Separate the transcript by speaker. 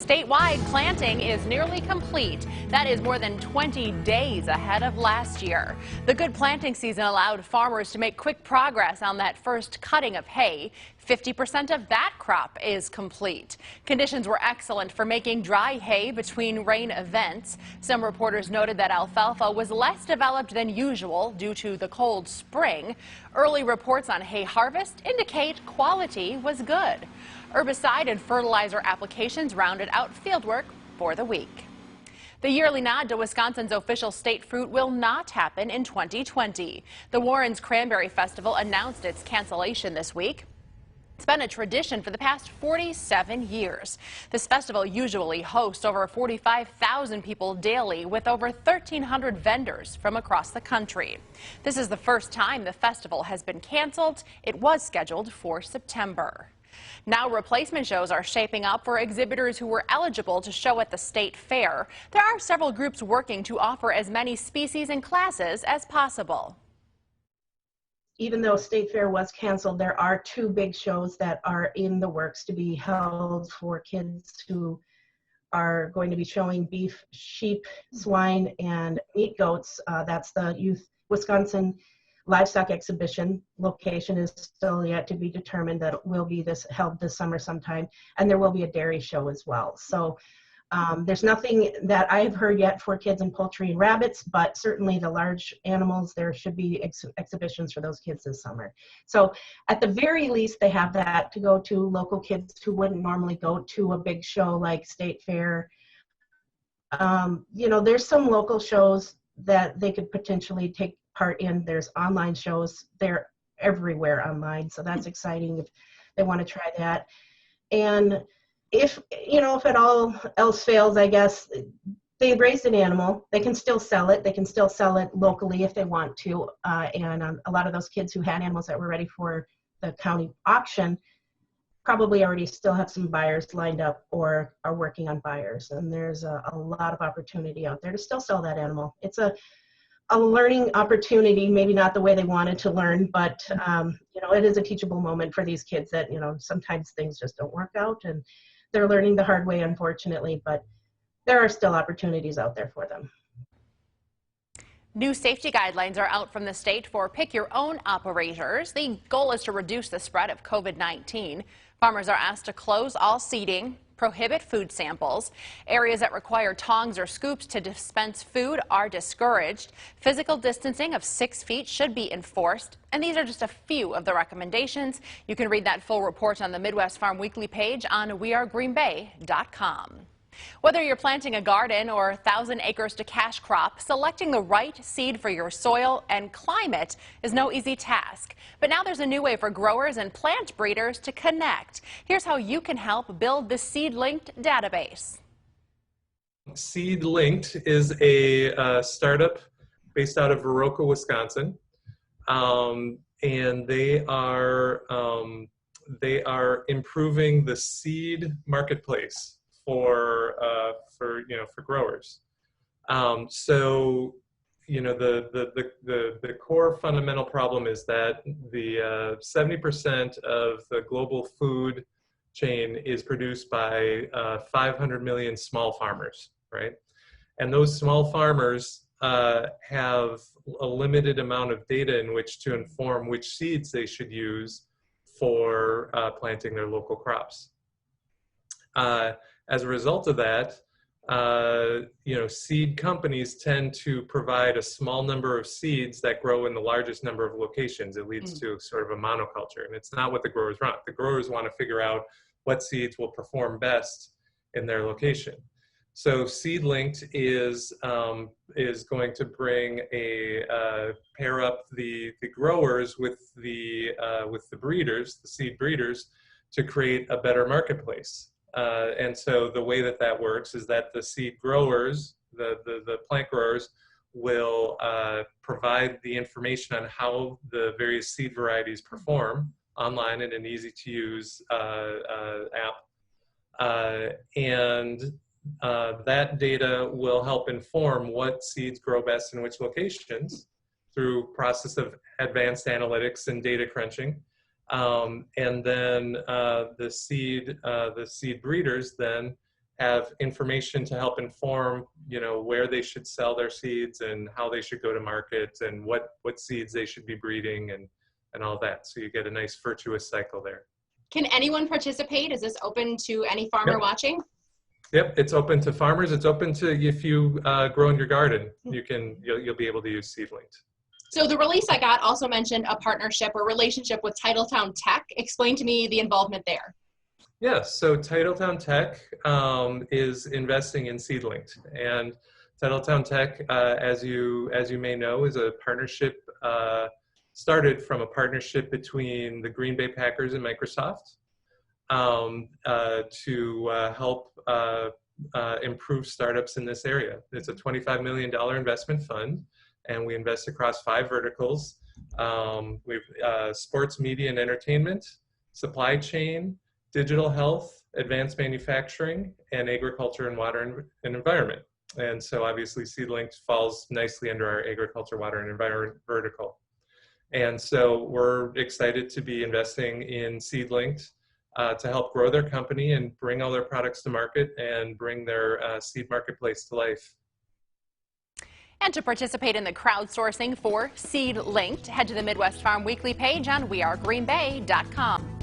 Speaker 1: Statewide planting is nearly complete. That is more than 20 days ahead of last year. The good planting season allowed farmers to make quick progress on that first cutting of hay. 50% of that crop is complete. Conditions were excellent for making dry hay between rain events. Some reporters noted that alfalfa was less developed than usual due to the cold spring. Early reports on hay harvest indicate quality was good. Herbicide and fertilizer applications rounded out fieldwork for the week. The yearly nod to Wisconsin's official state fruit will not happen in 2020. The Warren's Cranberry Festival announced its cancellation this week. It's been a tradition for the past 47 years. This festival usually hosts over 45,000 people daily with over 1,300 vendors from across the country. This is the first time the festival has been canceled. It was scheduled for September. Now replacement shows are shaping up for exhibitors who were eligible to show at the state fair. There are several groups working to offer as many species and classes as possible.
Speaker 2: Even though State Fair was canceled, there are two big shows that are in the works to be held for kids who are going to be showing beef, sheep, swine, and meat goats. That's the Youth Wisconsin Livestock Exhibition. Location is still yet to be determined. That will be held this summer sometime, and there will be a dairy show as well. So there's nothing that I've heard yet for kids in poultry and rabbits, but certainly the large animals, there should be exhibitions for those kids this summer. So at the very least, they have that to go to. Local kids who wouldn't normally go to a big show like State Fair. There's some local shows that they could potentially take part in. There's online shows. They're everywhere online, so that's exciting if they want to try that. And if at all else fails, I guess they raised an animal, they can still sell it. They can still sell it locally if they want to. And a lot of those kids who had animals that were ready for the county auction probably already still have some buyers lined up or are working on buyers. And there's a lot of opportunity out there to still sell that animal. It's a learning opportunity, maybe not the way they wanted to learn, but it is a teachable moment for these kids that, sometimes things just don't work out and they're learning the hard way, unfortunately, but there are still opportunities out there for them.
Speaker 1: New safety guidelines are out from the state for pick-your-own operators. The goal is to reduce the spread of COVID-19. Farmers are asked to close all seating, prohibit food samples. Areas that require tongs or scoops to dispense food are discouraged. Physical distancing of 6 feet should be enforced. And these are just a few of the recommendations. You can read that full report on the Midwest Farm Weekly page on wearegreenbay.com. Whether you're planting a garden or 1,000 acres to cash crop, selecting the right seed for your soil and climate is no easy task. But now there's a new way for growers and plant breeders to connect. Here's how you can help build the Seed-Linked database.
Speaker 3: Seed-Linked is a startup based out of Viroqua, Wisconsin, and they are improving the seed marketplace for growers. The core fundamental problem is that the 70% of the global food chain is produced by 500 million small farmers, right? And those small farmers have a limited amount of data in which to inform which seeds they should use for planting their local crops. As a result of that, seed companies tend to provide a small number of seeds that grow in the largest number of locations. It leads to sort of a monoculture, and it's not what the growers want. The growers want to figure out what seeds will perform best in their location. So Seed-Linked is going to bring pair up the growers with the breeders, the seed breeders, to create a better marketplace. And so the way that works is that the seed growers, the plant growers, will provide the information on how the various seed varieties perform online in an easy-to-use app. That data will help inform what seeds grow best in which locations through process of advanced analytics and data crunching. And then the seed breeders then have information to help inform, where they should sell their seeds and how they should go to market and what seeds they should be breeding and all that. So you get a nice virtuous cycle there.
Speaker 4: Can anyone participate? Is this open to any farmer watching?
Speaker 3: Yep, it's open to farmers. It's open to, if you grow in your garden, you'll be able to use SeedLinked.
Speaker 4: So the release I got also mentioned a partnership or relationship with Titletown Tech. Explain to me the involvement there.
Speaker 3: Yes, so Titletown Tech is investing in SeedLinked, and Titletown Tech, as you may know, is a partnership started from a partnership between the Green Bay Packers and Microsoft to help improve startups in this area. It's a $25 million investment fund, and we invest across 5 verticals. We've sports, media, and entertainment, supply chain, digital health, advanced manufacturing, and agriculture and water and environment. And so obviously SeedLinked falls nicely under our agriculture, water, and environment vertical. And so we're excited to be investing in SeedLinked to help grow their company and bring all their products to market and bring their seed marketplace to life.
Speaker 1: And to participate in the crowdsourcing for SeedLinked, head to the Midwest Farm Weekly page on wearegreenbay.com.